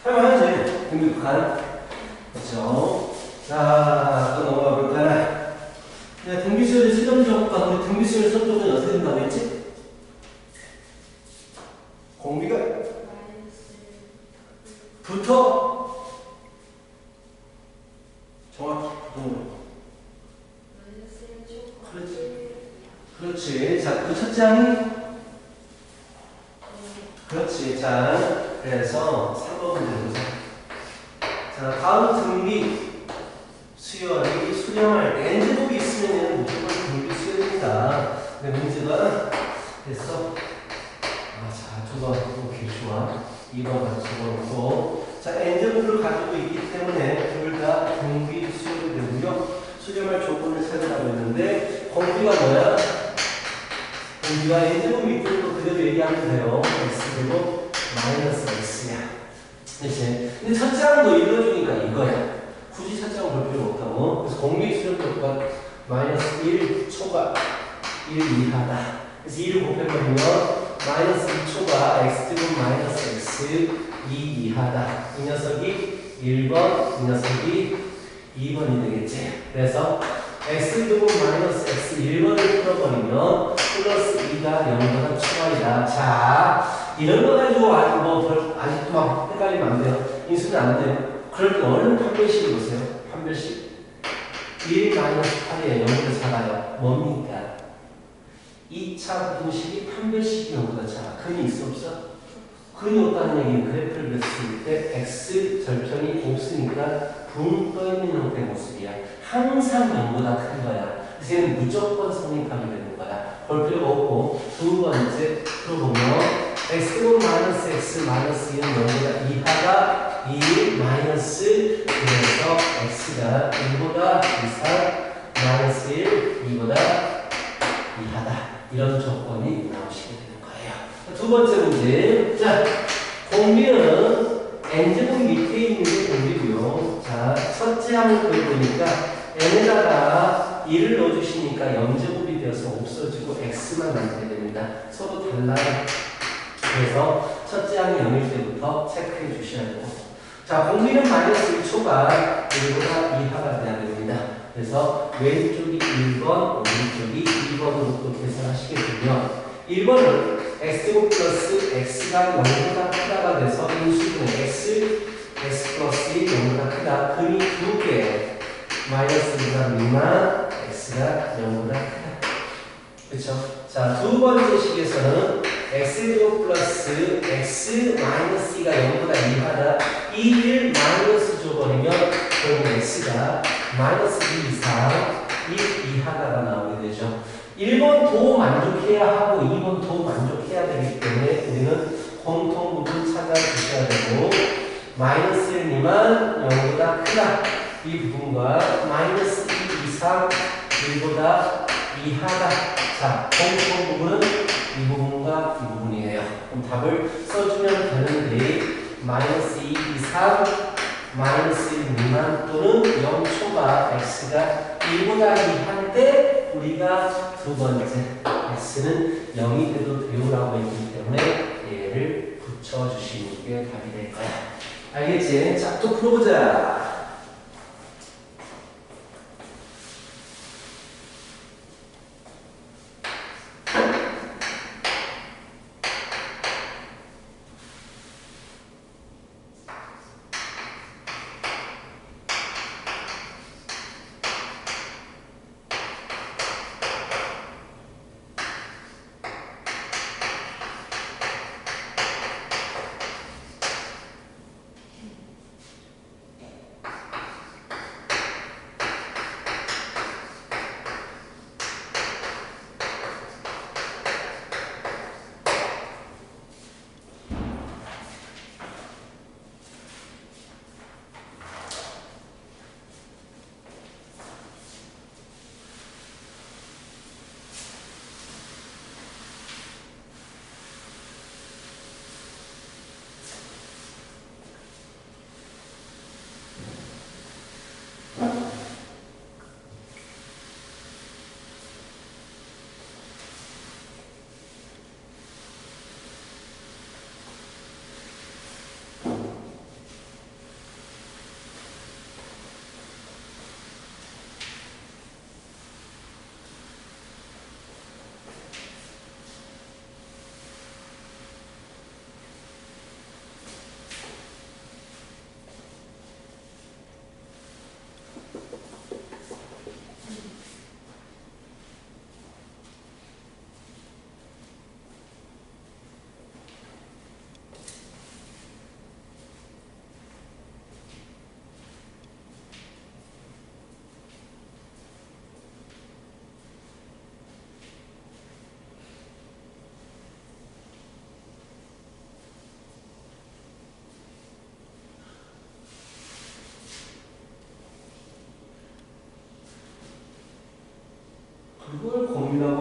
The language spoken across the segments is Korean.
할만하지? 등비극한. 그렇죠? 자, 또 넘어가 볼까요? 네, 등비수열의 실험적과 우리 등비수열 설정은 어떻게 된다고 했지? 공비가 붙어 정확히 붙은 그렇지. 그렇지. 자, 그 첫째 항이 그렇지. 자, 그래서 3번 문제 보자. 자, 다음 등비 수열이 수렴할 때 n제곱이 있으면 무조건 등비 수열입니다. 근데 문제가 됐어. 자, 저거 오케이 좋아. 2번 같이 집어넣고 자, n제곱을 가지고 있기 때문에 둘 다 등비 수열이 되고요. 수렴할 조건을 찾으라고 했는데 공비가 뭐야? 공비가 n제곱이 있고 그대로 얘기하면 돼요. x제곱 마이너스 x야. 그치? 근데 첫째 항도 읽어주니까 이거야. 굳이 첫째 항 볼 필요 없다고. 그래서 공비 수렴조건 마이너스 1 초과 1 이하다. 그래서 2를 곱해버리면 마이너스 2초가 x제곱 마이너스 x 2 이하다. 이 녀석이 1번, 이 녀석이 2번이 되겠지. 그래서 x제곱 마이너스 x 1번을 풀어버리면 플러스 2가 0보다 초과이다. 자, 이런 거 가지고 아직도 막 헷갈리면 안 돼요. 인수는 안 돼요. 그럴 때 얼른 판별식 보세요. 판별식. 1 마이너스 8이에요. 0보다 작아요. 뭡니까? 2차 부등식이 판별식이 0보다 작아. 근이 있어 없어? 근이 없다는 얘기는 그래프를 그렸을 때 x 절편이 없으니까 붕 떠있는 형태의 모습이야. 항상 0보다 큰 거야. 그래서 얘는 무조건 성립하게 되는 거야. 볼 필요가 없고 두 번째 풀어보면 x제곱 마이너스 x 마이너스 2는 0보다 이하가 1 마이너스 그래서 x가 1보다 이상 마이너스 1 2보다 이하다. 이런 조건이 나오시게 되는 거예요. 두 번째 문제. 자, 공비는 n제곱 밑에 있는 게 공비고요. 자, 첫째 항을 그려보니까 n에다가 1을 넣어주시니까 0제곱이 되어서 없어지고 x만 남게 됩니다. 서로 달라요. 그래서 첫째 항이 0일 때부터 체크해 주셔야 되고. 자, 공비는 마이너스 1초가 1보다 이하가 돼야 됩니다. 그래서 왼쪽이 1번, 오른쪽이 2번으로 또 계산하시게 되면 1번은 x제곱 플러스 x가 0보다 크다가 돼서 인수분해 x 플러스 1 0보다 크다. 근이 두 개. 마이너스 2가 미만, x가 0보다 크다. 그쵸? 자, 두 번째 식에서는 x제곱 플러스 x 마이너스 2가 0보다 이하다. 1 마이너스 줘버리면 결국 x가 마이너스 2 이상 1 이하다가 나오게 되죠. 1번 도 만족해야 하고 2번 도 만족해야 되기 때문에 우리는 공통부분 찾아주셔야 되고 마이너스 1 미만 0보다 크다. 이 부분과 마이너스 2 이상 1보다 이하다. 자, 공통부분은 이 부분과 이 부분이에요. 그럼 답을 써주면 되는데 마이너스 2 이상 마이너스 1 미만 또는 0초가 x가 1보다 이할 때 우리가 두 번째 x는 0이 돼도 되오라고 했기 때문에 얘를 붙여주시는 게 답이 될 거야. 알겠지? 자, 또 풀어보자.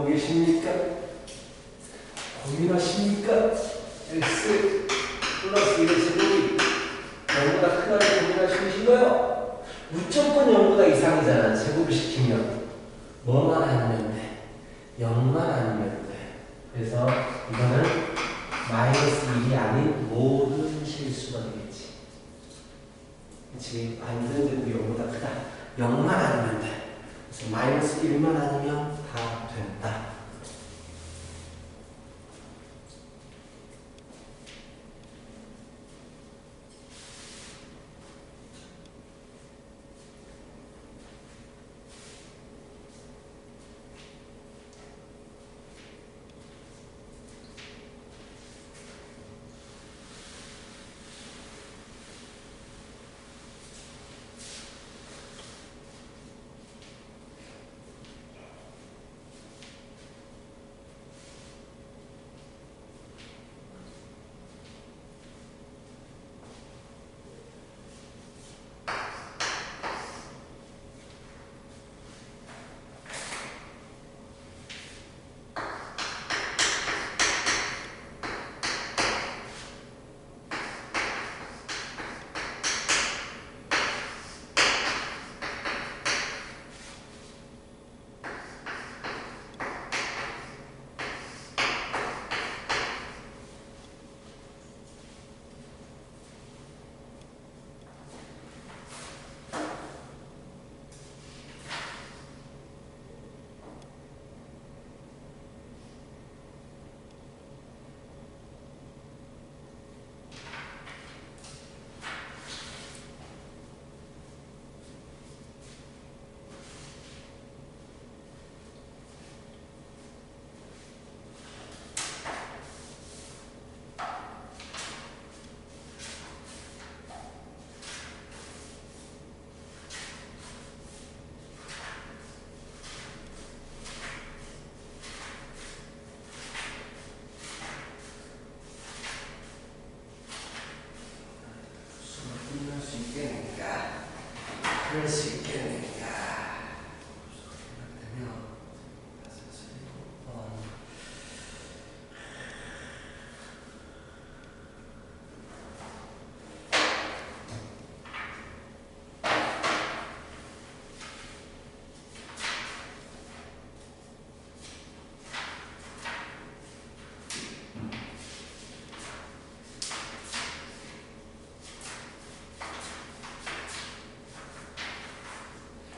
계십니까? 고민하십니까? x 플러스 1의 제곱이 0보다 크다는 고민하시고 계신가요? 무조건 0보다 이상이잖아. 제곱을 시키면 뭐만 아니면 돼? 0만 아니면 돼. 그래서 이거는 마이너스 1이 아닌 모든 실수가 되겠지. 그치? 완전 제곱이 0보다 크다. 0만 아니면 돼. 그래서 마이너스 1만 아니면 다 된다. 그럴 수 있겠는가?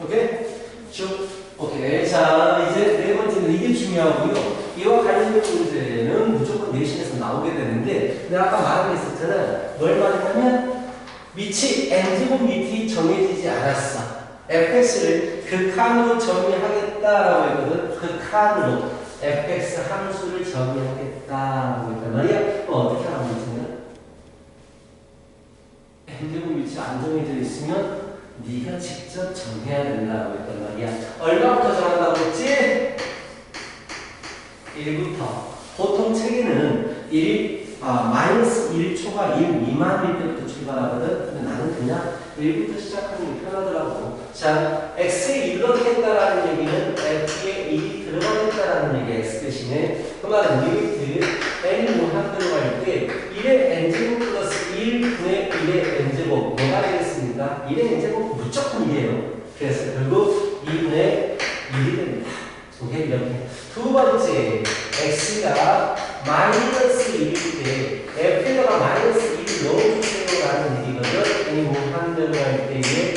오케이? 오케이. 자, 이제 네 번째는 이게 중요하고요. 이와 관련된 문제는 무조건 내신에서 나오게 되는데, 내가 아까 말했었잖아. 뭘 말했냐면, 밑이 n제곱 밑이 정해지지 않았어. fx를 극한으로 정의하겠다라고 했거든. 극한으로 fx 함수를 정의하겠다라고 했단 말이야. 어떻게 하라고 했냐면, n제곱 밑이 안 정해져 있으면 네가 직접 정해야 된다고 했단 말이야. 얼마부터 정한다고 했지? 1부터. 보통 책에는 마이너스 1초가 1 미만일 때부터 출발하거든. 근데 나는 그냥 1부터 시작하는 게 편하더라고. 자, x에 1을 넣겠다라는 얘기는 f에 1이 들어가겠다라는 얘기야. x 대신에. 그 말은 리미트 n 무한 들어갈 때 1의 n제곱 플러스 1 분의 1의 n제곱 뭐가 되겠습니까? 1의 n제곱 무조건 1이에요. 그래서 결국 2분의 1이 됩니다. 오케이? 이렇게. 두 번째, x가 마이너스 1일 때 f에다가 마이너스 1을 넣어주세요 라는 얘기거든. n 무한 들어갈 때에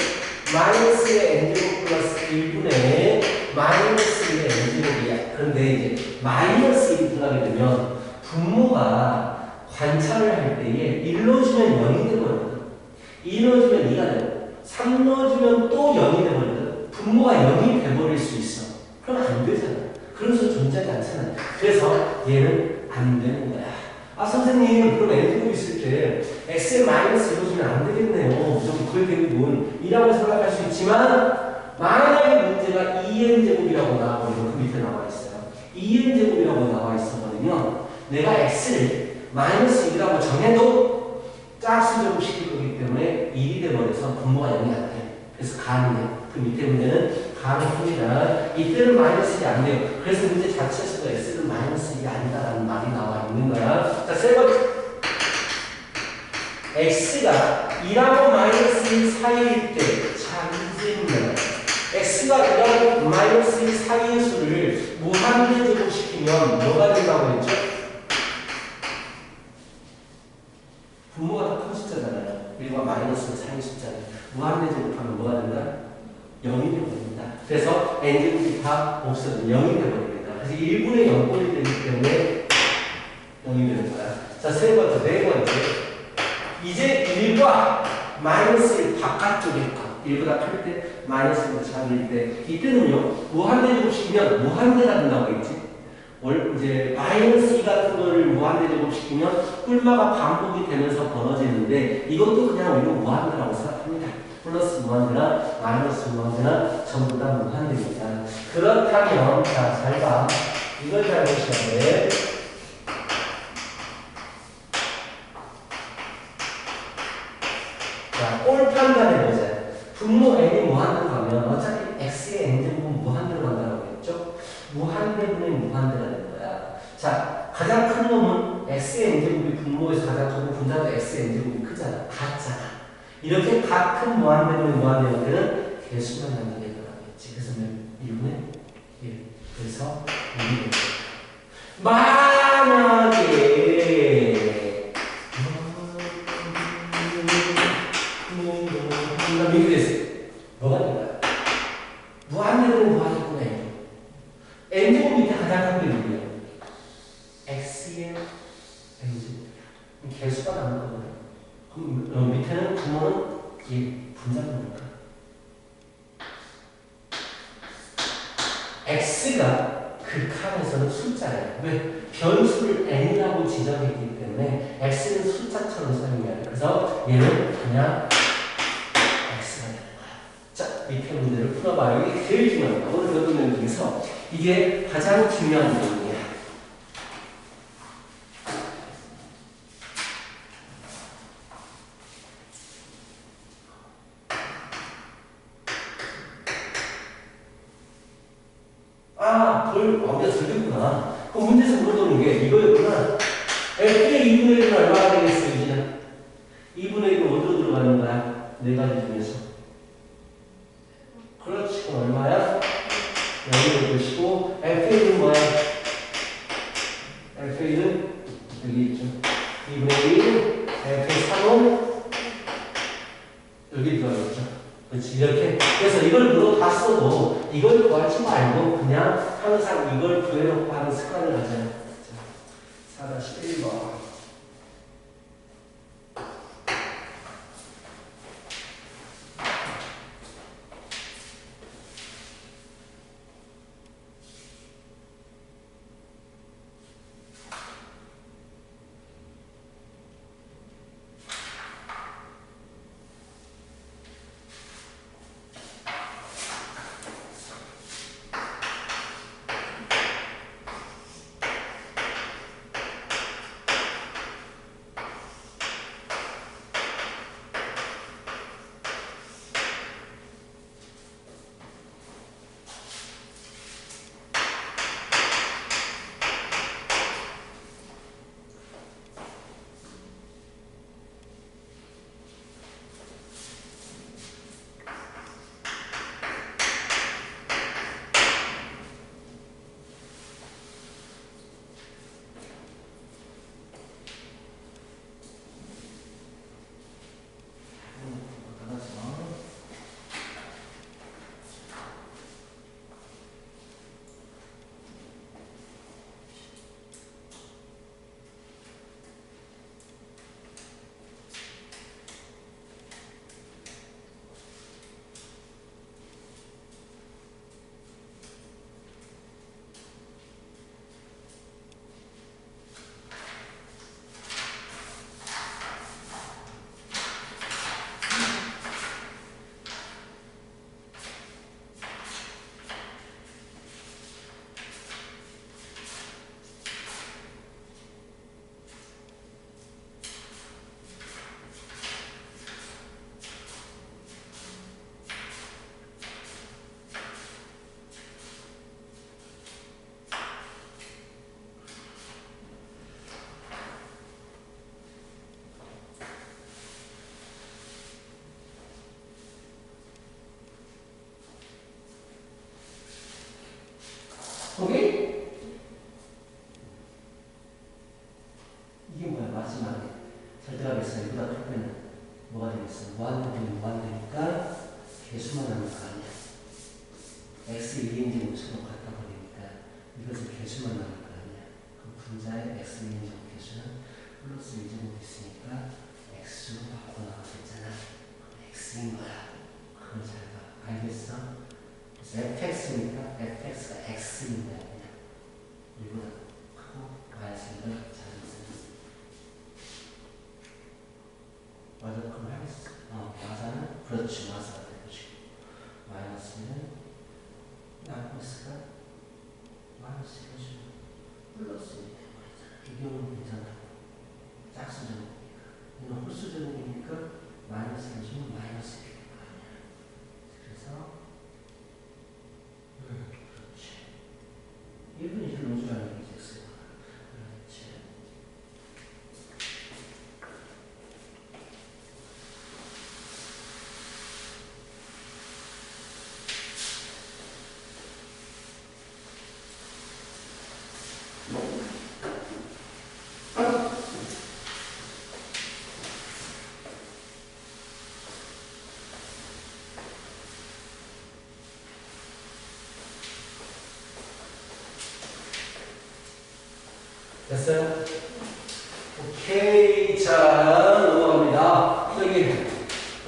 마이너스의 n제곱 플러스 1분의 마이너스 1의 n제곱이야. 그런데 이제 마이너스 1이 들어가게 되면 분모가 관찰을 할 때에 1 넣어주면 0이 되거든. 2 넣어주면 2가 되고 3 넣어주면 또 0이 되거든. 분모가 0이 돼버릴 수 있어. 그럼 안 되잖아. 그래서 존재하지 않잖아. 그래서 얘는 안 되는 거야. 아 선생님 그럼 n제곱 있을 때 x에 마이너스 1 넣어주면 안 되겠네요. 좀 그게 대부분 이라고 생각할 수 있지만 만약에 문제가 2n제곱이라고 나와버리면 그 밑에 나와 있어요. 2n제곱이라고 나와 있어버리면 내가 x를 마이너스 1이라고 정해도 짝수제곱 시킬 거기 때문에 1이 돼버려서 분모가 0이 안 돼. 그래서 가능해. 그 밑에 문제는 가능합니다. 이때는 마이너스 1이 안 돼요. 그래서 문제 자체에서도 x는 마이너스 1이 아니다라는 말이 나와 있는 거야. 자, 세 번째. x가 2하고 마이너스 1 사이일 때, 자, 문제입니다. x가 2하고 마이너스 1 사이의 수를 무한대제곱시키면 뭐가 된다고 했죠? 분모가 더 큰 숫자잖아요. 1과 마이너스 사이 숫자는. 무한대제곱하면 뭐가 된다? 0이 되어버립니다. 그래서 n제곱이 다 없어도 0이 되어버립니다. 그래서 1분의 0꼴이 되기 때문에 0이 되는 거야. 자, 세 번째, 네 번째. 이제 1과 마이너스 1 바깥쪽에 거. 1보다 클 때, 마이너스 1보다 작을 때. 이때는요, 무한대제곱시키면 무한대가 된다고 했지. 이제 마이너스 2 같은 거를 무한대제곱시키면 꿀마가 반복이 되면서 벌어지는데 이것도 그냥 우리는 무한대라고 생각합니다. 플러스 무한대나 마이너스 무한대나 전부 다 무한대입니다. 그렇다면 자, 잘 봐. 이걸 잘 보셔야 돼. 자, 꼴 판단해보자. 분모 n이 무한대로 가면 어차피 x의 n제곱은 무한대로 간다고 했죠? 무한대분의 무한대가 되는 거야. 자, 가장 큰 놈은 x의 n제곱이 분모에서 가장 크고 분자도 x의 n제곱이 크잖아. 같잖아. 이렇게 같은 무한대분의 무한대일 때는 개수만 남기게 나가겠지. 그래서 1분의 1. 그래서 1이 되죠. 만약에 이렇게 됐어요. 뭐가 될까요? 무한대분의 무한대분의 n제곱 밑에 가장 큰 게 누구예요? x의 n제곱. 개수가 남는 거거든요. 그럼 밑에는 분모는 1, 분자분이니까. x가 그 칸에서는 숫자예요. 왜? 변수를 n이라고 지정했기 때문에 x는 숫자처럼 사용해야 돼. 그래서 얘는 그냥 x가 되는 거야. 자, 밑에 문제를 풀어봐요. 이게 제일 중요합니다. 오늘 배운 내용 중에서 이게 가장 중요한 내용이야. 우리가 들렸구나. 그 문제에서 물어보는 게 이거였구나. f의 2분의 1은 얼마가 되겠어, 유진아? 2분의 1은 어디로 들어가는 거야? 네 가지 중에서. 그렇지, 그럼 얼마야? 0을 보시고, f의 1은 뭐야? f의 1은 여기 있죠. 2분의 1, f의 3은 여기 들어가겠죠. 그렇지, 이렇게. 그래서 이걸 물어 다 써도 이걸 구하지 말고 그냥 항상 이걸 구해놓고 하는 습관을 가져요. 자, 4-1번. 이보다 크면 뭐가 되겠어? 무한대니까 개수만 하는 거 아니야. x 2인지 모습으로 갖다 버리니까 이것을 개수만 하는 거 아니야. 그럼 분자의 x 2인지 개수는 플러스 1제곱 있으니까 x로 바꿔 나가겠잖아. 그럼 x인 거야. 그걸 잘 봐. 알겠어? 그래서 fx니까 fx가 x인 거야. 그냥 이보다 크고 마이너스를 잘했어. 맞아, 그럼 하겠어. 마사는 그렇지, 마사가 되고 마이너스는 마이너스가 마이너스 해주고 플러스 이 경우는 괜찮다고. 짝수전이니까. 이건 홀수전이니까 마이너스 해주면 마이너스 되는 거 아니야. 그래서 그렇지. 1분 1을 넣어주라는 게 있었어요. 그렇지. 됐어요? 오케이. 자, 넘어갑니다. 여기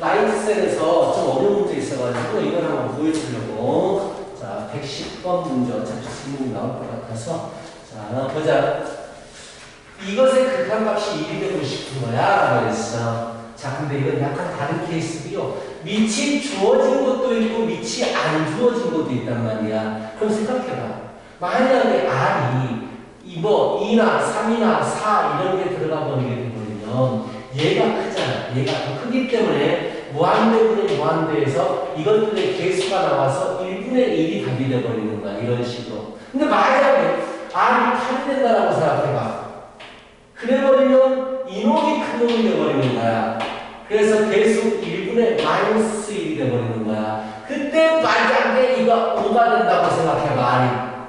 라이트셀에서 좀 어려운 문제 있어가지고 이걸 한번 보여주려고. 자, 110번 문제 어차피 질문이 나올 것 같아서. 자, 보자. 이것의 극한값이 1이 되고 싶은 거야. 그랬어. 자, 근데 이건 약간 다른 케이스고요. 밑이 주어진 것도 있고 밑이 안 주어진 것도 있단 말이야. 그럼 생각해봐. 만약에 R이 2나 3이나 4 이런 게 들어가 버리게 되면 얘가 크잖아. 얘가 더 크기 때문에 무한대분의 무한대에서 이것들의 개수가 나와서 1분의 1이 답이 돼버리는 거야. 이런 식으로. 근데 만약에 R이 8이 된다라고 생각해봐. 그래버리면 이놈이 큰 놈이 돼버리는 거야. 그래서 개수 1분의 마이너스 1이 돼버리는 거야. 그때 말도 안 돼. 이거 5가 된다고 생각해봐. R이.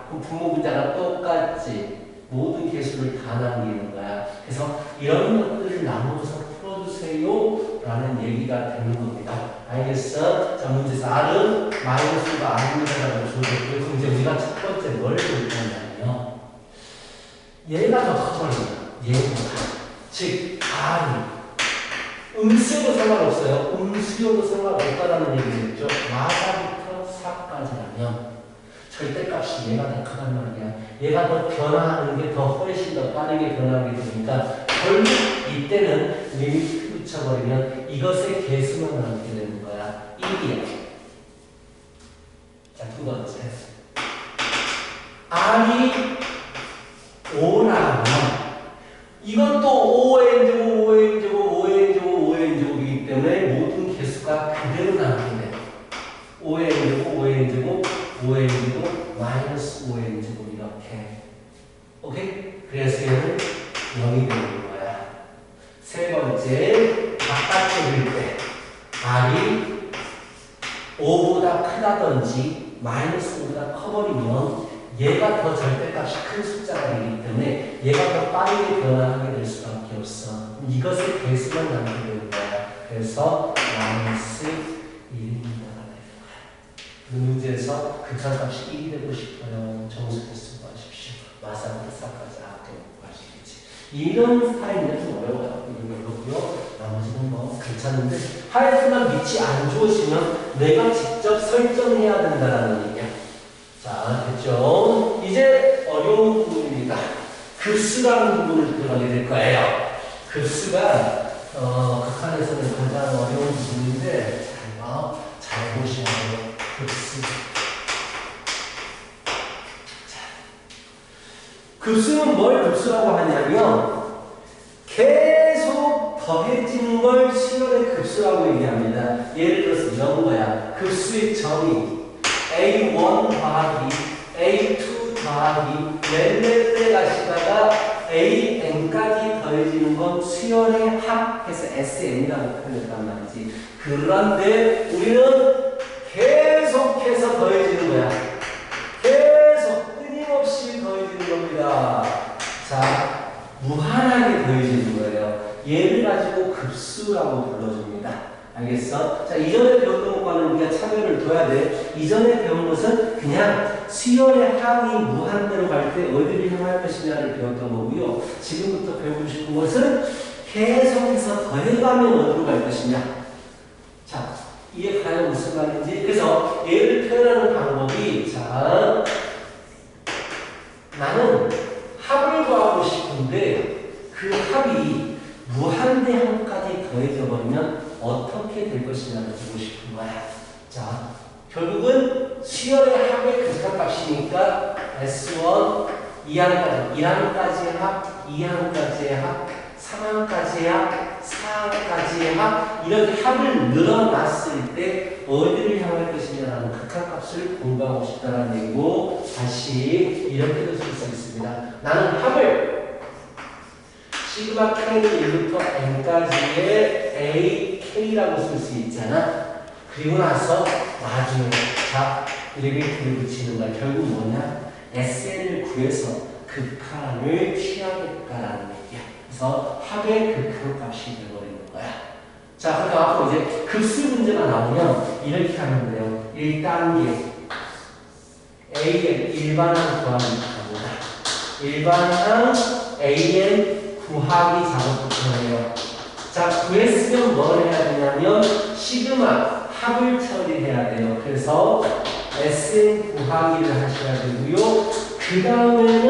그럼 분모 분자가 똑같지. 모든 개수를 다 남기는 거야. 그래서 이런 것들을 나누어서 풀어주세요 라는 얘기가 되는 겁니다. 알겠어? 자, 문제에서 R은 마이너스가 아닙니다라고 줘줬고요. 그럼 이제 우리가 첫 번째 뭘 볼 거냐면요. 얘가 더 커져요. 얘보다. 즉, R이 음수여도 상관없어요. 음수여도 상관없다라는 얘기겠죠. 마사부터 4까지라면 절대값이 얘가 더 크단 말이야. 얘가 더 변화하는 게 더 훨씬 더 빠르게 변하게 되니까 결국 이때는 리미트 붙여버리면 이것의 개수만 남게 되는 거야. 1이야. 자, 두 번째. R이 5라면 이것도 5n제곱, 5n제곱, 5n제곱, 5n제곱이기 때문에 모든 개수가 그대로 남게 돼. 5n제곱, 5n제곱, 5n제곱, 마이너스 5n제곱 이렇게. 오케이? 그래서 얘는 0이 되는 거야. 세 번째, 바깥쪽일 때 R이 5보다 크다든지 마이너스 5보다 커버리면 얘가 더 절대값이 큰 숫자가 되기 때문에 얘가 더 빠르게 변화하게 될 수밖에 없어. 이것의 개수만 남게 되는 거야. 그래서 마이너스 1입니다가 되는 거야. 그 문제에서 극한값이 1이 되고 싶어요. 정수 개수 구하십시오. 마사부터 싸까지 구하시겠지. 이런 스타일은 좀 어려워요. 이런 거고요. 나머지는 뭐 괜찮은데 하여튼만 밑이 안 좋으시면 내가 직접 설정해야 된다는 얘기야. 자, 됐죠? 이제 어려운 부분입니다. 급수라는 부분을 들어가게 될 거예요. 급수가 극한에서는 가장 어려운 부분인데 잘 보시면 돼요. 급수. 자, 급수는 뭘 급수라고 하냐면 계속 더해지는 걸 수열의 급수라고 얘기합니다. 예를 들어서 이런 거야. 급수의 점이 A1 더하기 A2 더하기 렐레레 가시다가 AN까지 더해지는 건 수열의 합해서 SN이라고 표현했단 말이지. 그런데 우리는 계속해서 더해지는 거야. 계속 끊임없이 더해지는 겁니다. 자, 무한하게 더해지는 거예요. 얘를 가지고 급수 극수라고 불러줍니다. 알겠어? 자, 이전에 배웠던 것과는 우리가 차별을 둬야 돼. 이전에 배운 것은 그냥 수열의 합이 무한대로 갈 때 어디를 향할 것이냐를 배웠던 거고요. 지금부터 배우고 싶은 것은 계속해서 더해가면 어디로 갈 것이냐. 자, 이게 과연 무슨 말인지. 그래서 얘를 표현하는 방법이, 자, 나는 합을 구하고 싶은데 그 합이 무한대항까지 더해져 버리면 어떻게 될 것이냐를 보고 싶은 거야. 자, 결국은 수열의 합의 극한값이니까 S1 2항까지, 1항까지의 합, 2항까지의 합, 3항까지의 합, 4항까지의 합, 이렇게 합을 늘어났을 때 어디를 향할 것이냐라는 극한값을 공부하고 싶다는 얘기고, 다시 이렇게도 쓸 수 있습니다. 나는 합을 시그마 K는 1부터 N까지의 A, K라고 쓸 수 있잖아. 그리고 나서 나중에 자, 이렇게 붙이는 거야. 결국 뭐냐? SN을 구해서 극한을 취하겠다라는 얘기야. 그래서 합의 극한값이 되어버리는 거야. 자, 그럼 앞으로 이제 급수 문제가 나오면 이렇게 하면 돼요. 1단계 AN 일반항 구하기 갑니다. 일반항 AN 구하기 작업부터 해요. 자, 구했으면 뭘 해야 되냐면 시그마 합을 처리해야 돼요. 그래서 SN 구하기를 하셔야 되고요. 그 다음에는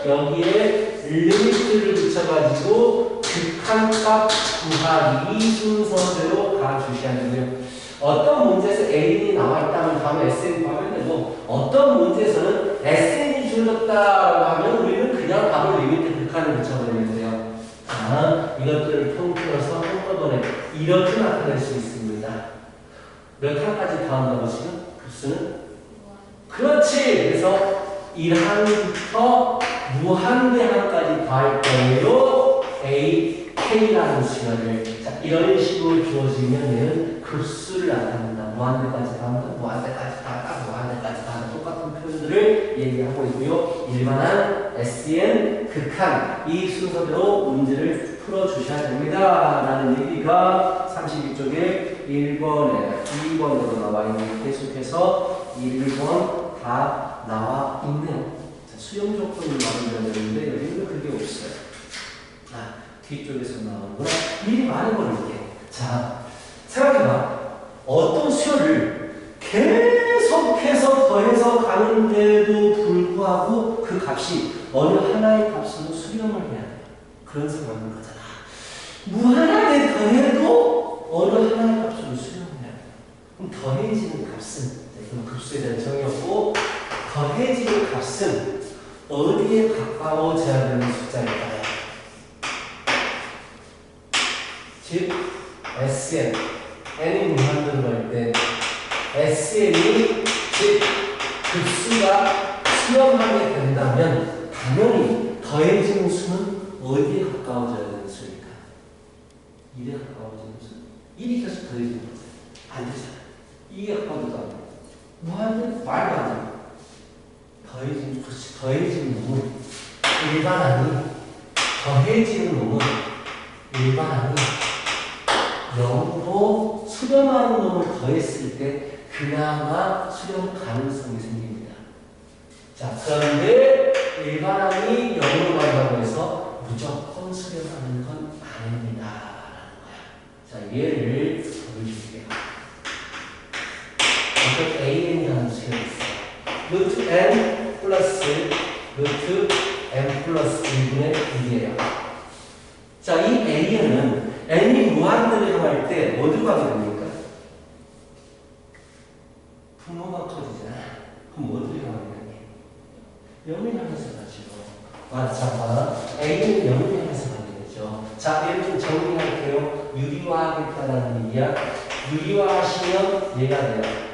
여기에 리미트를 붙여가지고 극한값 구하기 이 순서대로 가주셔야 되고요. 어떤 문제에서 AN이 나와 있다면 다음에 SN 구하면 되고, 어떤 문제에서는 SN이 주어졌다라고 하면 우리는 그냥 바로 리미트 극한을 붙여버리면 돼요. 자, 이것들을 통틀어서 한꺼번에 이렇게 나타낼 수 있습니다. 몇 항까지 더한다고 지금? 급수는? 그렇지! 그래서 1항부터 무한대항까지 더할 거예요. A, K라는 수열을. 자, 이런 식으로 주어지면 얘는 급수를 나타낸다. 무한대까지 더한다, 무한대까지 더한다, 무한대까지 더한다. 똑같은 표현들을 얘기하고 있고요. 일반한 SN, 극한 이 순서대로 문제를 풀어주셔야 됩니다. 라는 얘기가 32쪽에 1번에 2번으로 나와 있는 계속해서 1번 다 나와 있네요. 자, 수용 조건을 말해야 되는데 여기는 그게 없어요. 아, 뒤쪽에서 나오는 거라 미리 말해버릴게. 자, 생각해봐. 어떤 수열을 계속해서 더해서 가는데도 불구하고 그 값이 어느 하나의 값으로 수렴을 해야 돼. 그런 상황인 거잖아. 무한하게 더해도 어느 하나의 값으로 수렴해야 돼. 그럼 더해지는 값은, 그럼 급수에 대한 정의였고, 더해지는 값은 어디에 가까워져야 되는 숫자일까요? 즉, SN, N이 무한대로 갈 때 SN이 즉 급수가 수렴하게 된다면 당연히 더해지는 수는 어디에 가까워져야 되는 수일까? 1에 가까워지는 수? 1이 계속 더해지는 거죠. 안 되잖아. 2에 가까워져도 안 돼. 무한대 말도 안 돼. 더해지는 놈은 일반항이, 더해지는 놈은 일반항이 0으로 수렴하는 놈을 더했을 때 그나마 수렴 가능성이 생깁니다. 자, 그런데 일반항이 0으로 간다고 해서 무조건 수렴하는 건 아닙니다. 라는 거야. 자, 얘를 보여줄게요. 어떤 AN이라는 수열이 있어요. 루트 N 플러스 루트 N 플러스 1분의 1이에요. 자, 이 AN은 N이 무한대로 향할 때 어디로 가게 됩니까? 분모가 커지잖아. 그럼 어디로 향하게 되니? 0을 향해서 가죠. 맞아. A는 0을 향해서 가게 되죠. 자, 얘를 좀 정리할게요. 유리화하겠다는 얘기야. 유리화하시면 얘가 돼요.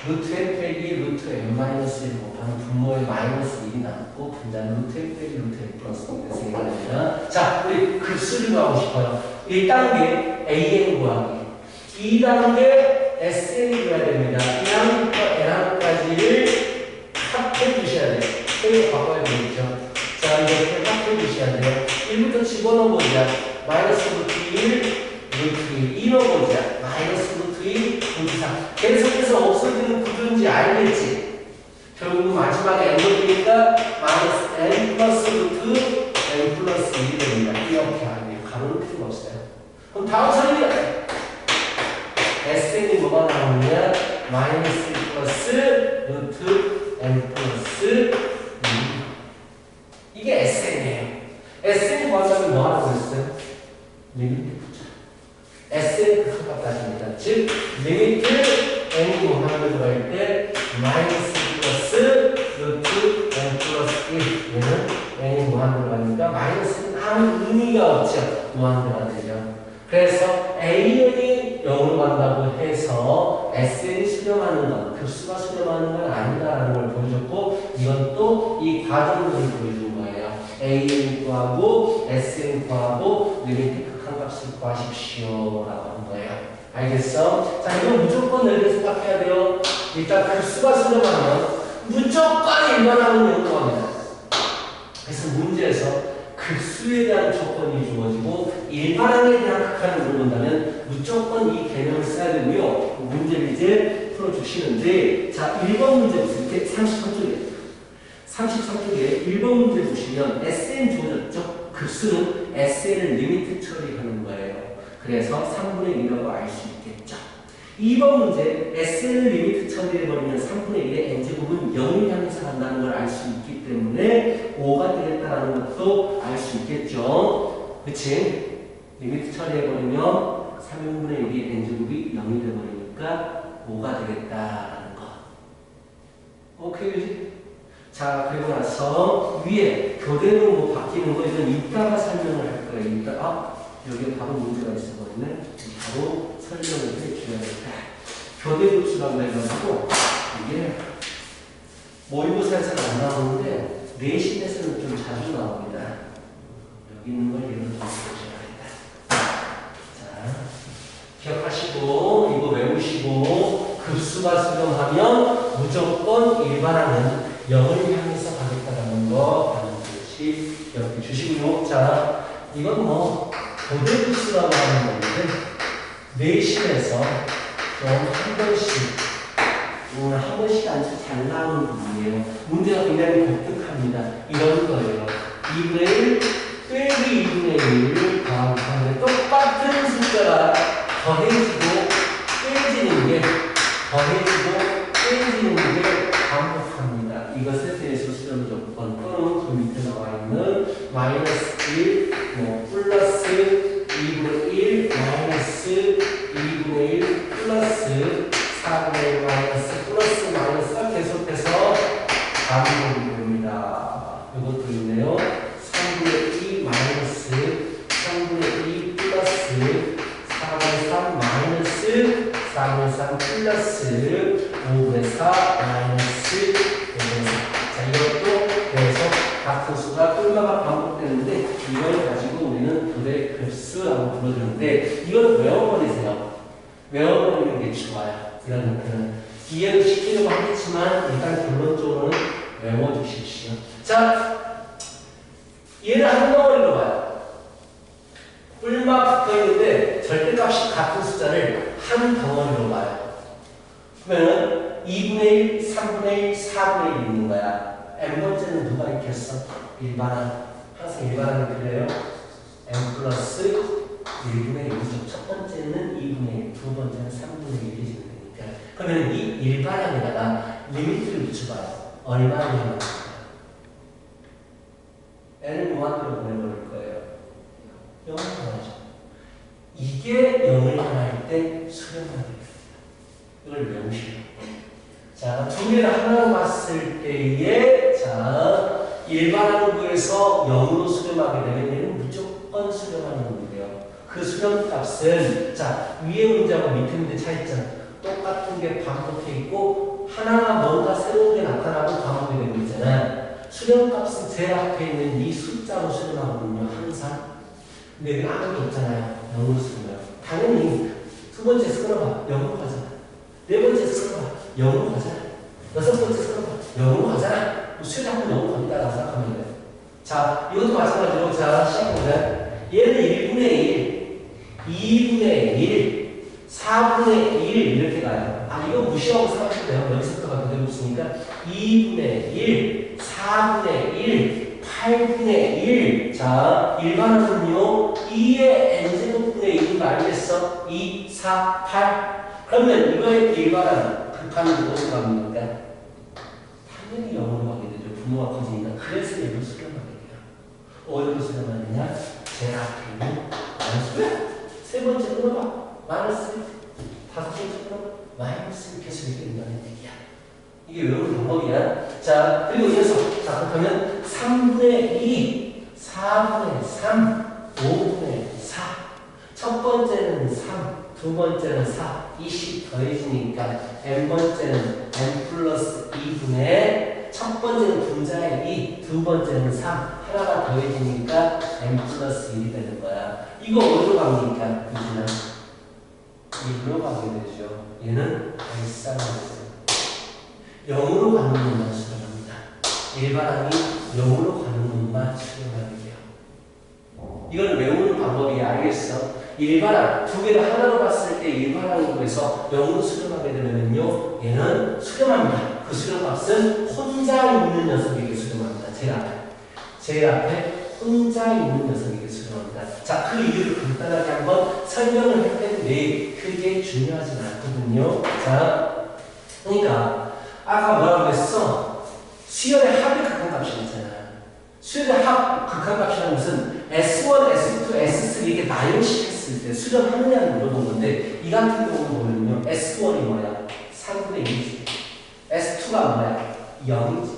루트 n 빼기 루트 n 마이너스 1 곱하면 분모에 마이너스 1이 남고 분자는 루트 n 빼기 루트 n 플러스 1 돼서 얘가 됩니다. 자, 우리 급수를 구하고 싶어요. 1단계 AN 구하기, 2단계 SN이 구해야 됩니다. 1항부터 n항까지를 합해 주셔야 돼요. K로 바꿔야 되겠죠. 자, 이렇게 합해 주셔야 돼요. 1부터 집어넣어 보자. 마이너스 루트 1, 루트 1, 1로 보자. 마이너스 루트 1, 루트 3. 계속해서 없어지는 구조인지 알겠지? 결국 마지막에 n분이니까 마이너스 n 플러스 루트 n 플러스 1이 됩니다. 이렇게 하네요. 가로는 필요가 없어요. 그럼 다음 처리가 SN이 뭐가 나오느냐? 마이너스 1 플러스 루트 n 플러스 2. 이게 SN이에요. SN이 구하자면 뭐 하라고 했어요? 리미트 붙여. SN 극한값 따집니다. 즉, 리미트 n이 무한으로 들어갈 때 마이너스 플러스 루트 n 플러스 1. 얘는 n이 무한으로 가니까 마이너스는 아무 의미가 없죠. 무한으로 되죠. 그래서 AN이 0으로 간다고 해서 SN이 수렴하는 것, 급수가 수렴하는 건 아니다라는 걸 보여줬고, 이건 또 이 과정을 보여준 거예요. AN 구하고 SN 구하고 리미트 극한값을 구하십시오 라고 한 거예요. 알겠어? 자, 이건 무조건 이렇게 생각해야 돼요. 일단 급수가 수렴하면 무조건 일반하는 연구가 합니다. 그래서 문제에서 급수에 대한 조건이 주어지고 일반항에 대한 극한을 물어본다면 무조건 이 개념을 써야 되고요. 문제를 이제 풀어주시는데, 자, 1번 문제 보세요. 33쪽에 33쪽에 1번 문제 보시면 SN 주어졌죠? 급수는 SN을 리미트 처리하는 거예요. 그래서 3분의 1이라고 알 수 있겠죠. 2번 문제 SN을 리미트 처리해버리면 3분의 1의 n제곱은 0을 향해서 간다는 걸 알 수 있기 때문에 5가 되겠다는 것도 알 수 있겠죠. 그치? 리미트 처리해버리면 3분의 1의 n제곱이 0이 돼버리니까 5가 되겠다라는 거. 오케이, 그지? 자, 그리고 나서 위에 교대로 뭐 바뀌는 거 이건 이따가 설명을 할 거예요. 이따, 여기에 바로 문제가 있어버리네. 바로 설명을 해줘야겠다. 교대급수라고 해가지고 이게 모의고사에서 안 나오는데 내신에서는 좀 자주 나옵니다. 여기 있는 걸 예를 들어 보셔야겠다. 자, 기억하시고 이거 외우시고 급수가 수렴하면 무조건 일반항은 0을 향해서 가겠다라는 거 반드시 기억해 주시고요. 자, 이건 뭐 교대급수라고 하는 건데 내신에서 좀 한 번씩 아주 잘 나오는 부분이에요. 문제가 굉장히 독특합니다. 이런 거예요. 2분의 1 빼기 2분의 1을 더하기 똑같은 숫자가 더해지고 빼지는 게 반복합니다. 이것에 대해서 수렴 조건 또는 그 밑에 나와 있는 마이너스 1, 플러스 2분의 1, 마이너스 2분의 1, 플러스 4분의 1, 마이너스가 계속해서 반복이 됩니다. 이것도 있네요. 3분의 2, 마이너스 3분의 2, 플러스 4분의 3, 마이너스 4분의 3, 플러스 5분의 4, 마이너스 5분의 4. 자, 이것도 계속 같은 수가 꿀마가 반복되는데 이걸 가지고 우리는 교대 급수라고 부르는데 이걸 외워버리세요. 외워버리는 게 좋아요. 이런 것들은 이해를 시키려고 하겠지만 일단 결론적으로는 외워주십시오. 자, 얘를 한 덩어리로 봐요. 뿔마 붙어있는데 절대값이 같은 숫자를 한 덩어리로 봐요. 그러면 2분의 1, 3분의 1, 4분의 1이 있는 거야. n번째는 누가 있겠어? 일반항. 항상 일반항이 그래요. n 플러스 1분의 1이죠. 첫 번째는 2분의 1, 두 번째는 3분의 1이 되니까. 그러면 이 일반항에다가 리미트를 붙여봐요. 얼마나 되나? n을 무한대로 보내버릴 거예요. 0을 향하죠. 이게 0을 향할 때 수렴하게 됩니다. 이걸 외우시고. 자, 두 개를 하나로 봤을 때에, 자, 일반항구에서 0으로 수렴하게 되면 얘는 무조건 수렴하는 건데요. 그 수렴값은, 자, 위에 문제하고 밑에 문제 차이점. 똑같은 게 반복해 있고, 하나가 뭔가 새로운 게 나타나고 반복이 되고 있잖아. 수렴값은 제일 앞에 있는 이 숫자로 수렴하거든요, 항상. 근데 여기 아무것도 없잖아요. 0으로 수렴해요. 당연히 두 번째 수렴봐. 0으로 가잖아. 네 번째 수렴봐. 0으로 가잖아. 여섯 번째 수렴봐. 0으로 가잖아. 수렴하면 0으로 갑니다. 라고 생각하면 돼요. 자, 이것도 마찬가지로 자, 시작해보자. 얘는 1분의 2분의 1, 4분의 1 이렇게 가요. 아, 이거 무시하고 생각하시면 돼요. 여기서부터가 그대로 있으니까 2분의 1, 4분의 1, 8분의 1. 자, 일반항은요, 2의 n제곱분의 1인 거 알겠어? 2, 4, 8. 그러면 이거의 일반항, 극한은 무엇으로 갑니까? 당연히 0으로 가게 되죠. 분모가 커지니까. 그래서 얘를 수렴하게 돼요. 어디로 수렴하느냐? 제일 앞에 있는 마이너스. 세 번째 끊어봐. 마이너스. 다섯 번째 끊어봐. 마이너스 이렇게 쓰게 된다는 얘기야. 이게 외우는 방법이야. 자, 그리고 이어서. 자, 그렇다면 3분의 2, 4분의 3, 5분의 4. 첫 번째는 3, 두 번째는 4. 20 더해지니까 n번째는 n 플러스 2분의 첫 번째는 분자의 2, 두 번째는 3. 하나가 더해지니까 n 플러스 1이 되는 거야. 이거 어디로 갑니까? 이지는 1로 가게 되죠. 얘는 발산하겠어요. 0으로 가는 놈만 수렴합니다. 일반항이 0으로 가는 놈만 수렴하게 돼요. 이건 외우는 방법이 알겠어? 일반항, 두 개를 하나로 봤을 때 일반항으로 해서 0으로 수렴하게 되면요, 얘는 수렴합니다. 그 수렴값은 혼자 있는 녀석에게 수렴합니다. 제일 앞에 혼자 있는 녀석에게 수렴합니다. 자, 그 이유를 간단하게 한번 설명을 할 텐데 그게 중요하진 않거든요. 자, 그러니까 아까 뭐라고 했어? 수열의 합의 극한값이 있잖아. 수열의 합 극한값이라는 것은 S1, S2, S3 이렇게 나열시켰을 때 수렴하느냐를 물어본 건데 이 같은 경우는 보면요. S1이 뭐야? 3분의 2지. S2가 뭐야? 0이지.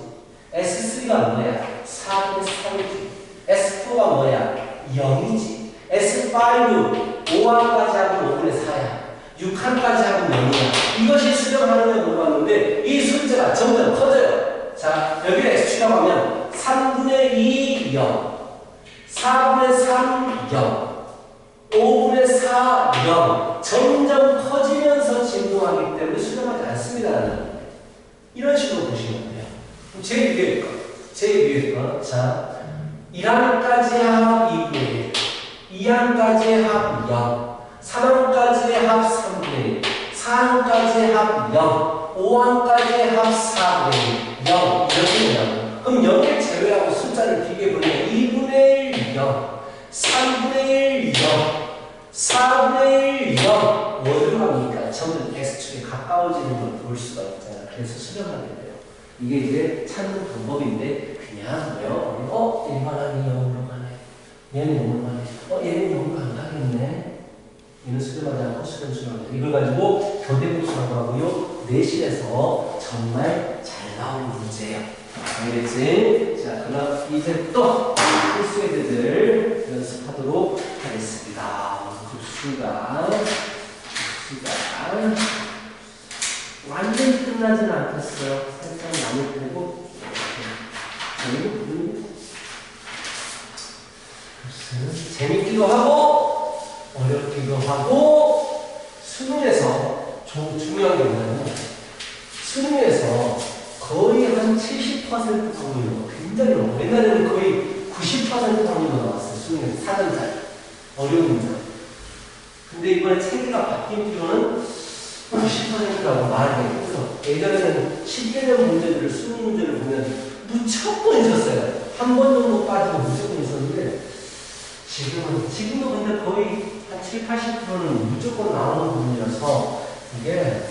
S3가 뭐야? 4분의 3이지. S4가 뭐야? 0이지. S5, 5항까지 하면 5분의 4야. 6항까지 하면 0이야. 이것이 수렴하느냐 물어봤는데 이 숫자가 점점 커져요. 자, 여기를 X축이라고 하면 3분의 2, 0. 4분의 3, 0. 5분의 4, 0. 점점 커지면서 진동하기 때문에 수렴하지 않습니다. 이런 식으로 보시면 돼요. 제일 위에 거. 제일 위에 거. 자, 1항까지 합 2분의 1. 2항까지 합 0. 3항까지의 합 3분의 1. 4항까지의 합 0. 5항까지의 합 4분의 1. 0. 이렇게 된다고. 그럼 0을 제외하고 숫자를 비교해보면 2분의 1, 0. 3분의 1, 0. 4분의 1, 0. 어디로 갑니까? 점점 X축에 가까워지는 걸 볼 수가 있잖아. 그래서 수렴하게 돼요. 이게 이제 찾는 방법인데 그냥 뭐요? 일반항이 0으로 가네. 얘는 0으로 가네. 얘는 0으로 안 가겠네. 얘는 수렴하지 않고 수렴하네. 이걸 가지고 교대복수라고 하고요. 내신에서 정말 잘 나오는 문제예요. 알겠지? 자, 그럼 이제 또 필수의 대들 연습하도록 하겠습니다. 국수가 완전히 끝나지는 않겠어요. 살짝 많이 빼고 재밌기도 하고 어렵기도 하고 수능에서 중요한 게 뭐냐면 수능에서 거의 한 70% 확률로 굉장히 높아요. 옛날에는 거의 90% 확률로 나왔어요. 수능에서 사전자 어려운 문제. 근데 이번에 체계가 바뀐 필요는 90%라고 말해요. 그래서 예전에는 10개년 문제들을 수능 문제를 보면 무조건 있었어요. 한 번 정도 빠지고 무조건 있었는데 지금도 근데 거의 한 7, 80%는 무조건 나오는 부분이라서 이게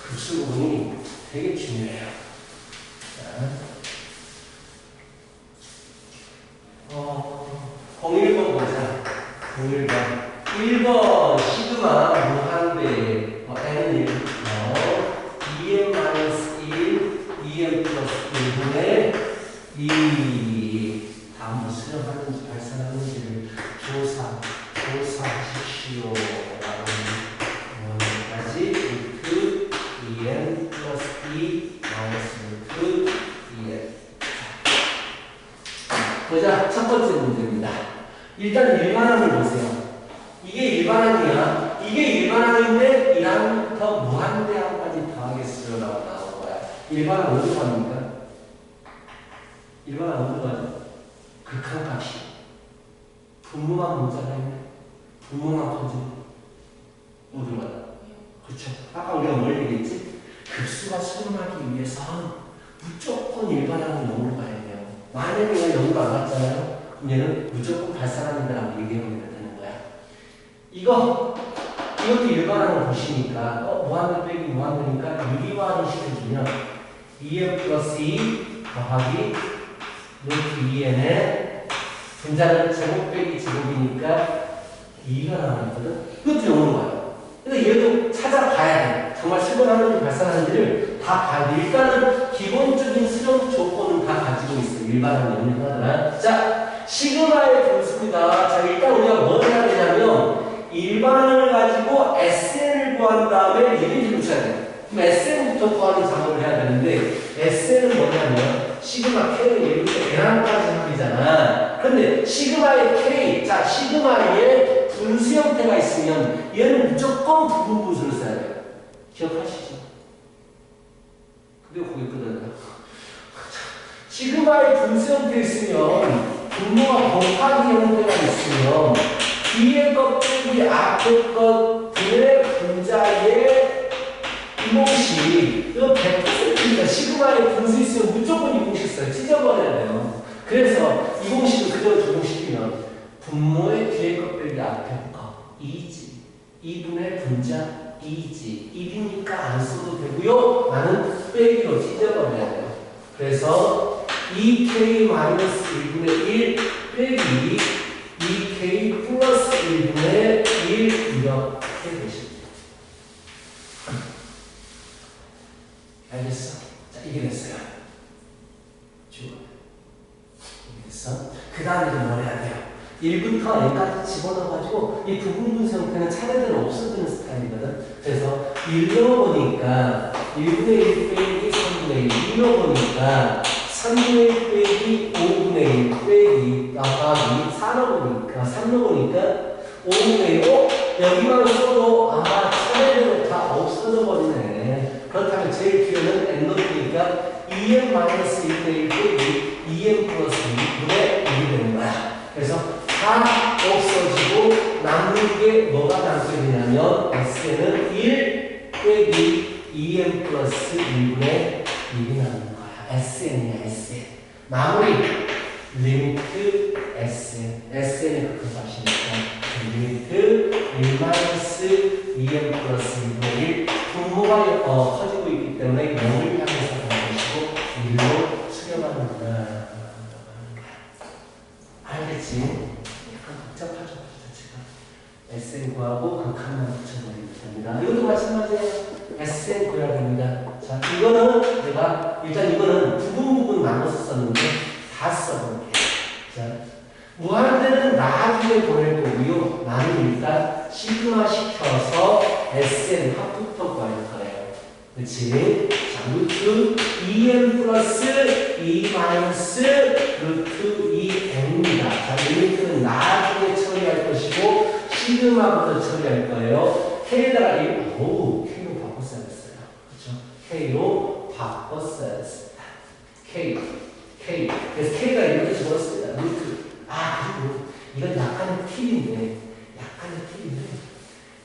급수 부분이 되게 중요해요. 자, 01번 보자. 01번. 1번 시그마 무한대 n은 1, 2m-1, 2m 플러스 1분의 2. 다음으로 수렴하는지 발산하는지를 조사하십시오. 여기까지 루트 2m 플러스 2 마이너스 루트 2m. 보자. 첫 번째 문제입니다. 일단 일반항을 보세요. 이게 일반항이야. 이게 일반항인데 1항부터 무한대항까지 더하겠어요 라고 나온 거야. 일반항 어디로 갑니까? 일반항 어디로 가죠? 극한값이 분모만 문자가 있네. 분모만 커지고 루트가 수렴하기 위해서는 무조건 일반항을 0으로 가야 돼요. 만약에 얘가 0으로 안 갔잖아요. 그럼 얘는 무조건 발산합니다라고 얘기해보면 되는 거야. 이것도 일반항을 보시니까 무한대 빼기 무한대니까 유리화를 시켜주면 2n 플러스 2 더하기 루트 2n의 분자는 제곱 빼기 제곱이니까 2가 나오거든. 이것도 0으로 가요. 그래서 얘도 찾아봐야 돼. 정말 수렴하는지 발산하는지를 다 봐야 돼. 일단은 기본적인 수렴 조건은 다 가지고 있어. 일반항 0을 하더라. 자, 시그마의 분수입니다. 자, 일단 우리가 뭘 해야 되냐면 일반항을 가지고 SN을 구한 다음에 얘를 붙여야 돼. 그럼 SN부터 구하는 작업을 해야 되는데 SN은 뭐냐면 시그마 K는 예부터 N항까지 합이잖아. 그런데 시그마의 K, 자 시그마의 분수 형태가 있으면 얘는 무조건 부분 분수를 써야 돼요. 기억하시죠? 근데 거기 끄덕여. 시그마의 분수 형태 있으면 분모가 곱하기 형태가 있으면 뒤에 것 빼기 앞에 것들의 분자의 이공식 이거 100%입니다. 시그마의 분수 있으면 무조건 이공식 써요. 찢어버려야 돼요. 그래서 이공식을 그대로 적용시키면 분모의 뒤에 것 빼기 앞에 것 2지 2분의 분자 2지 1이니까 안 써도 되고요. 나는 빼기로 찢어버려야 돼요. 그래서 2k-1분의 1 빼기 2k 플러스 1분의 1 이렇게 되십니다. 알겠어? 자, 이게 됐어요. 이게 됐어? 그 다음에 좀 뭘 해야 돼요? 1부터 n까지 집어넣어가지고 이 부분 분수 형태는 차례대로 없어지는 스타일이거든. 그래서 1로 보니까 1분의 1 빼기 3분의 1 2로 보니까 3분의 1 빼기 5분의 1 빼기 나가기 4로 보니까 3로 보니까 5분의 1 여기만 써도 차례대로 다 없어져 버리네. 그렇다면 제일 뒤에는 n노트니까 2n-1분의 1 빼기 2n 플러스 2분의 1이 되는 거야. 그래서 다 없어지고 남는 게 뭐가 남게 되냐면 SN은 1 빼기 2n 플러스 1분의 1이 남는 거야. SN이야, SN. 마무리. 리미트 SN. SN이 그렇게 하시니까. 리미트 1-2n 플러스 1분의 1. 분모가 커지고 있기 때문에 0을 향해서 가는 것이고 1로 수렴하는구나. 알겠지? 약간 복잡하죠, 자체가. SN 구하고 극한만 붙여버리면 됩니다. 이것도 마찬가지예요. SN 구해야 됩니다. 자, 이거는 내가 일단 이거는 부분 나눠서 썼는데 다 써볼게요. 자, 무한대는 나중에 보낼 거고요. 나는 일단 시그마 시켜서 SN 합부터 구할 거예요. 그렇지? 자, 루트 2n 플러스 2 마이너스 루트 2n입니다. 자, 리미트는 나중에 처리할 것이고 시그마부터 처리할 거예요. K에다가 K로 바꿨어야 했어요. 그렇죠? K로 바꿨어야 했습니다. K. 그래서 K가 이렇게 적었습니다. 루트. 그리고 이건 약간의 팁인데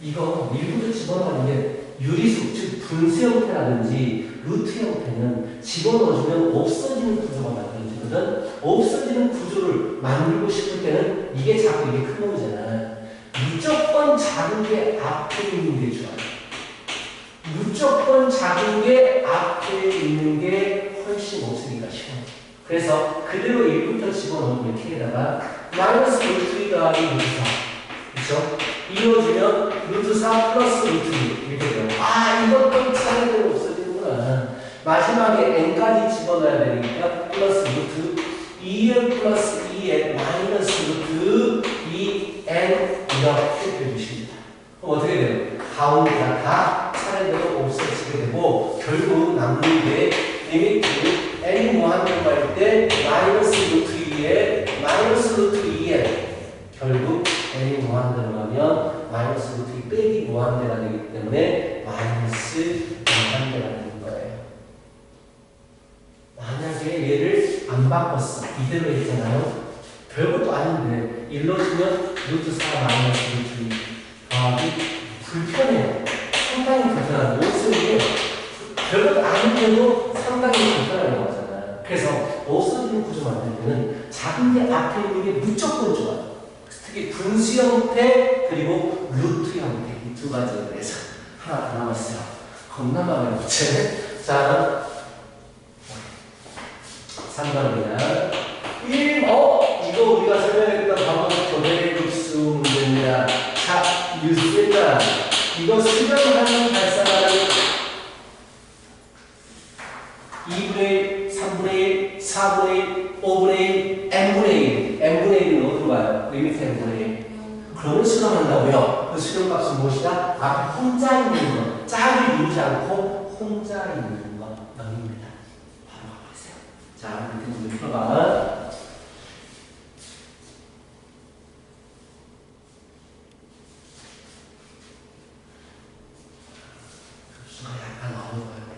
이거 일부러 집어넣는 게 유리수, 즉 분수 형태라든지 루트 형태는 집어넣어주면 없어지는 구조가 만들어지거든. 없어지는 구조를 만들고 싶을 때는 이게 자꾸 이게 큰 놈이잖아. 무조건 작은 게 앞에 있는 게 좋아요. 무조건 작은 게 앞에 있는 게 훨씬 없으니까 쉬워. 그래서 그대로 1부터 집어넣으면 K에다가 마이너스 루트 2 더하기 루트 4. 그쵸? 이어주면 루트 4 플러스 루트 2 이렇게 돼요. 이것도 차례대로 없어지는구나. 마지막에 n까지 집어넣어야 되니까 플러스 루트 2n 플러스 2n 마이너스 루트 2n 이렇게 해주십니다. 그럼 어떻게 돼요? 가운데가 다 차례대로 없어지게 되고 결국 남는 게 리미트 n 무한대로 갈 때 마이너스 루트 2에 마이너스 루트 2n 결국 n이 무한대로 가면 마이너스 루트 2 빼기 무한대가 되기 때문에 마이너스 무한대가 되는 거예요. 만약에 얘를 안 바꿨어. 이대로 했잖아요. 별것도 아닌데 1로 주면 루트 4 마이너스 루트 2 더하기 불편해요. 상당히 불편하고 못 쓰는 게 별것도 아닌 분수 형태 그리고 루트 형태 이 두 가지에 대해서 하나 더 남았어요. 겁나 많아요. 그치? 자 3번입니다. 이거 우리가 설명했던 방법 교대급수 문제입니다. 자, 유스가 이거 수렴하는 발사가는 2분의 1, 3분의 1, 4분의 1, 5분의 1, n분의 1. n분의 1은 어디로 가요? 리미트 n분의 1. 그러면 수렴한다고요. 그 수렴값은 무엇이다? 앞에 혼자 있는 거. 짝을 이루지 않고 혼자 있는 거. 0입니다. 바로 가보세요. 자, 밑에 문제 풀어봐. 약간 어려워요. 약간 어려워요.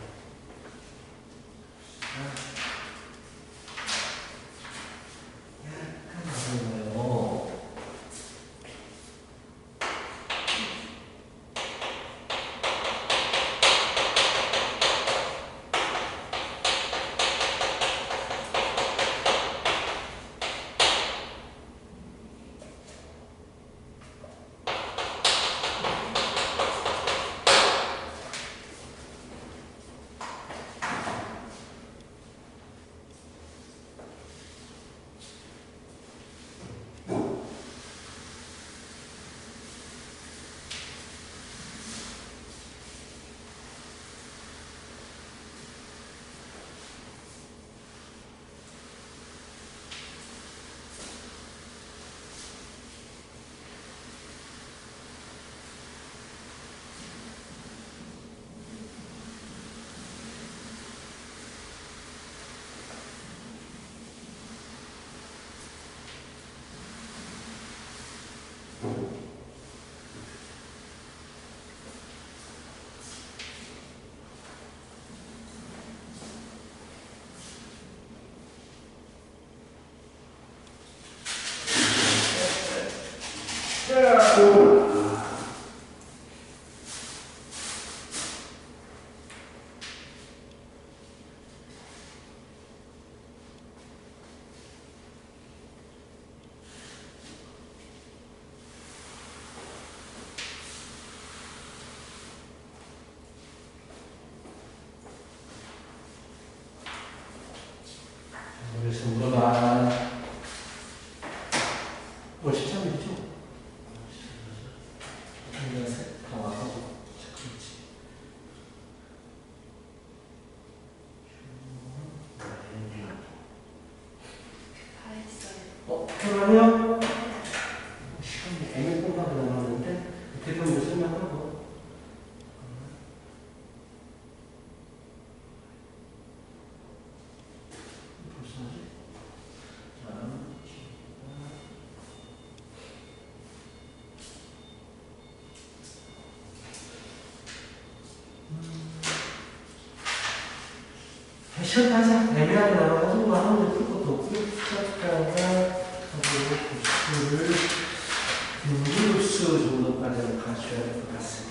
그래서 물어봐. 뭐 시점이죠? 다 와서 그렇지. 다 했어요. 그러면 시간이 애매하게 남았는데 대표님 설명하고. 시작하자. 애매하게 나와가지고 하는데 풀 것도 없고 시작하자. 그리고 급수를 등급수 정도까지는 가셔야 될 것 같습니다.